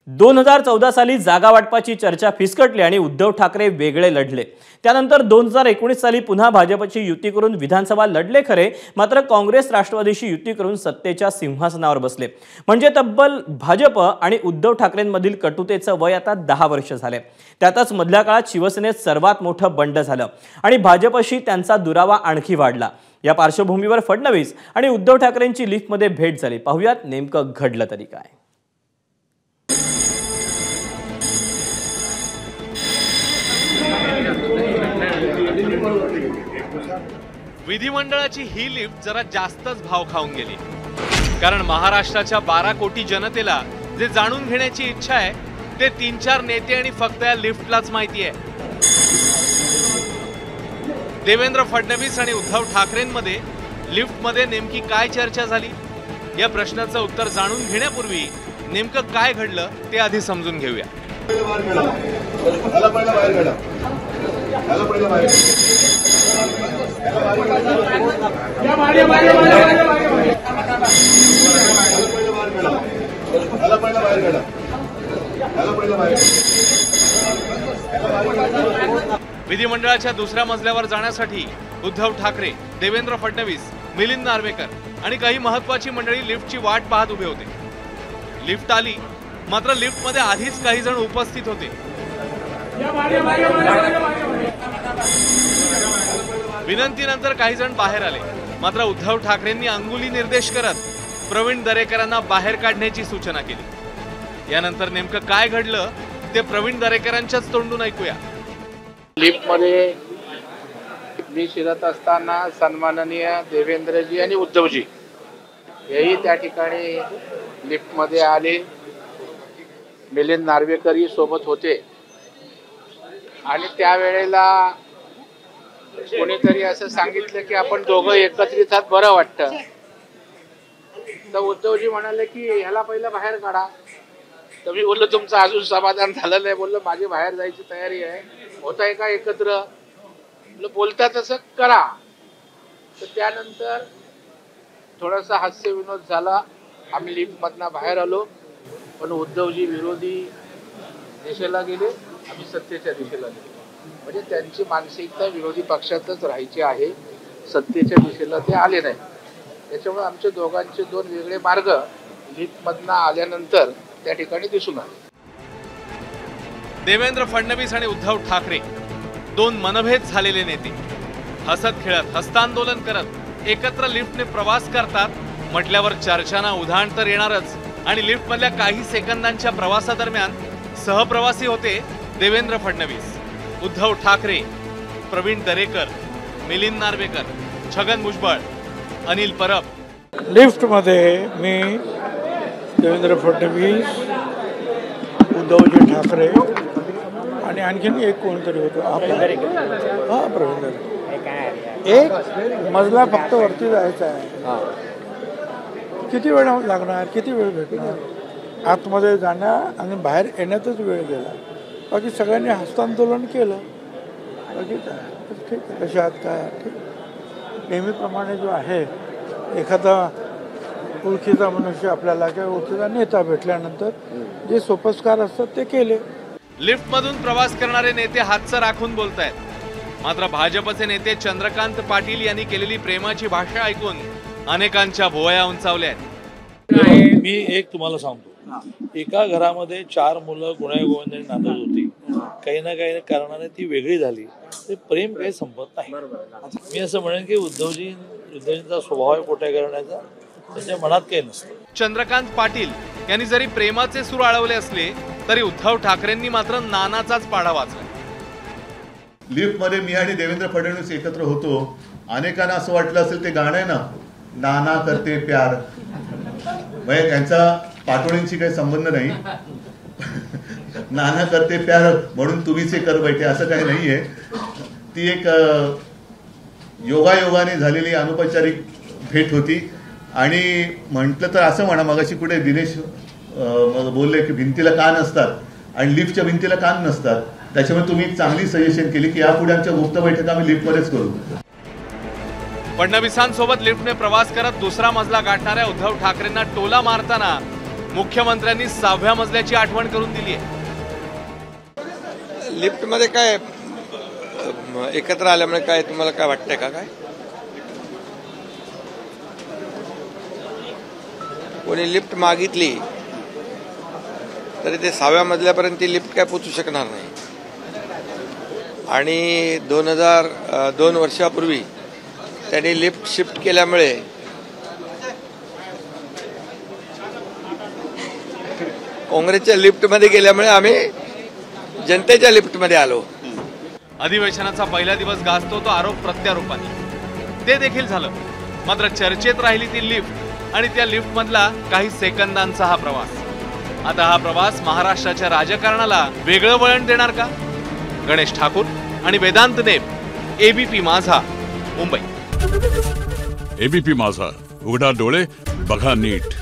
2014 साली जागा वाटपाची चर्चा फिसकटली आणि उद्धव ठाकरे वेगळे लढले। त्यानंतर 2019 साली पुन्हा भाजपची युती करून विधानसभा लढले खरे, मात्र काँग्रेस राष्ट्रवादीशी युती करून सत्तेच्या सिंहासनावर बसले। म्हणजे तब्बल भाजप आणि उद्धव ठाकरेंमधील कटुतेचं वय आता 10 वर्ष झाले। त्यातच मधल्या काळात शिवसेनेत सर्वात मोठं बंड झालं आणि भाजपशी त्यांचा दुरावा आणखी वाढला। या पार्श्वभूमीवर फडणवीस आणि उद्धव ठाकरेंची लिफ्टमध्ये भेट झाली। पाहुयात नेमकं घडलं तरी काय। विधिमंडळाची ही लिफ्ट जरा जास्तच भाव खाऊन गेली, कारण महाराष्ट्राच्या 12 कोटी जनतेला जे जाणून घेण्याची इच्छा आहे ते 3-4 नेते आणि फक्त या लिफ्टलाच माहिती आहे। देवेंद्र फडणवीस आणि उद्धव ठाकरेंमध्ये लिफ्टमध्ये नेमकी काय चर्चा झाली, या प्रश्नाचं उत्तर जाणून घेण्यापूर्वी नेमकं काय घडलं ते आधी समजून घेऊया। विधिमंडळाच्या दुसऱ्या मजल्यावर जाण्यासाठी उद्धव ठाकरे, देवेंद्र फडणवीस, मिलिंद नार्वेकर आणि काही महत्त्वाची मंडळी लिफ्टची वाट पाहत उभे होते। लिफ्ट आली, मात्र लिफ्टमध्ये आधीच काही जण उपस्थित होते। विनंतीनंतर काही जण बाहेर आले, मात्र उद्धव ठाकरेंनी अंगुली निर्देश करत प्रवीण दरेकरांना बाहेर काढण्याची सूचना केली। यानंतर नेमकं काय घडलं ते प्रवीण दरेकरांच्याच तोंडून ऐकूया। लिफ्टमध्ये मी शिरत असताना सन्माननीय देवेंद्रजी आणि उद्धवजी हेही त्या ठिकाणी लिफ्टमध्ये आले। मिलिंद नार्वेकरही सोबत होते आणि त्यावेळेला कोणीतरी असं सांगितलं की आपण दोघं एकत्रित आहात, बरं वाटतं। तर उद्धवजी म्हणाले की ह्याला पहिलं बाहेर काढा। तर मी बोललो तुमचं अजून समाधान झालं नाही। बोललो माझी बाहेर जायची तयारी आहे, होत आहे का एकत्र? बोलता तसं करा। तर त्यानंतर थोडासा हास्य विनोद झाला, आम्ही लिफ्टमधनं बाहेर आलो, पण उद्धवजी विरोधी दिशेला गेले, आम्ही सत्तेच्या दिशेला गेलो। म्हणजे त्यांची मानसिकता विरोधी पक्षातच राहायची आहे, सत्तेच्या दिशेला ते आले नाही। त्याच्यामुळे आमचे दोघांचे 2 वेगळे मार्ग लिफ्टमधनं आल्यानंतर त्या ठिकाणी दिसून आले। देवेंद्र फडणवीस आणि उद्धव ठाकरे 2 मनभेद झालेले नेते हसत खेळत, हस्तांदोलन करत एकत्र लिफ्टने प्रवास करतात म्हटल्यावर चर्चांना उधाण तर येणारच। आणि लिफ्टमधल्या काही सेकंदांच्या प्रवासादरम्यान सहप्रवासी होते देवेंद्र फडणवीस, उद्धव ठाकरे, प्रवीण दरेकर, मिलिंद नार्वेकर, छगन भुजबळ, अनिल परब। लिफ्टमध्ये मी, देवेंद्र फडणवीस, उद्धवजी ठाकरे आणि आणखीन एक कोणतरी होतो, प्रवीण दरेकर। एक मजला फक्त वरती जायचा आहे। किती वेळ लागणार, किती वेळ भेटणार? आतमध्ये जाण्या आणि बाहेर येण्यातच वेळ गेला। बाकी सगळ्यांनी हस्तांदोलन केलं, बाकी काय ठीक आहे, कशात काय ठीक। नेहमीप्रमाणे जो आहे एखादा ओळखीचा मनुष्य आपल्याला किंवा ओळखीचा नेता भेटल्यानंतर जे सोपस्कार असतात ते केले। लिफ्टमधून प्रवास करणारे नेते हातचं राखून बोलतायत, मात्र भाजपचे नेते चंद्रकांत पाटील यांनी केलेली प्रेमाची भाषा ऐकून अनेकांच्या भुवया उंचावल्या आहेत। मी एक तुम्हाला सांगतो, एका घरामध्ये 4 मुलं गुण्यागोविंदाने नांदत होती, काही ना काही कारणाने ती वेगळी झाली, ते प्रेम काही संपत नाही। मी असं म्हणेन की उद्धवजींचा स्वभाव आहे पोट्या करण्याचा, त्यांच्या मनात काही नसतं। चंद्रकांत पाटील यांनी जरी प्रेमाचे सूर आळवले असले तरी उद्धव ठाकरेंनी मात्र नानाचाच पाढा वाचला। लिफ्टमध्ये मी आणि देवेंद्र फडणवीस एकत्र होतो। अनेकांना असं वाटलं असेल ते गाणं आहे ना, नाना करते प्यार, म्हणजे त्यांचा पाटोळींशी काही संबंध नाही। नाना करते प्यार म्हणून तुम्हीच हे कर बैठे असं काही नाहीये। ती एक योगायोगाने झालेली अनौपचारिक भेट होती। आणि म्हटलं तर असं म्हणा, मगाशी कुठे दिनेश बोलले की भिंतीला कान असतात आणि लिफ्टच्या भिंतीला कान नसतात, त्याच्यामुळे तुम्ही एक चांगली सजेशन केली की यापुढे आमच्या गुप्त बैठका आम्ही लिफ्टमध्येच करू। फडणवीसांसोबत लिफ्टने प्रवास करत दुसरा मजला गाठणाऱ्या उद्धव ठाकरेंना टोला मारताना मुख्यमंत्र्यांनी 6व्या मजल्याची आठवण करून दिली आहे. लिफ्टमध्ये काय एकत्र आल्यामुळे काय तुम्हाला काय वाटतंय का? काय कोणी लिफ्ट मागितली तरी ते 6व्या मजल्यापर्यंत ती लिफ्ट काय पोचू शकणार नाही. आणि 2002 वर्षापूर्वी त्यांनी लिफ्ट शिफ्ट केल्यामुळे काँग्रेसच्या लिफ्टमध्ये गेल्यामुळे आम्ही जनतेच्या लिफ्टमध्ये आलो. अधिवेशनाचा पहिला दिवस गाजतो तो आरोप प्रत्यारोपांनी, ते देखील झालं. मात्र चर्चेत राहिली ती लिफ्ट आणि त्या लिफ्ट मधला काही सेकंदांचा हा प्रवास. आता हा प्रवास महाराष्ट्राच्या राजकारणाला वेगळं वळण देणार का? गणेश ठाकूर आणि वेदांत नेब, एबीपी माझा, मुंबई. एबीपी माझा, उघडा डोळे बघा नीट.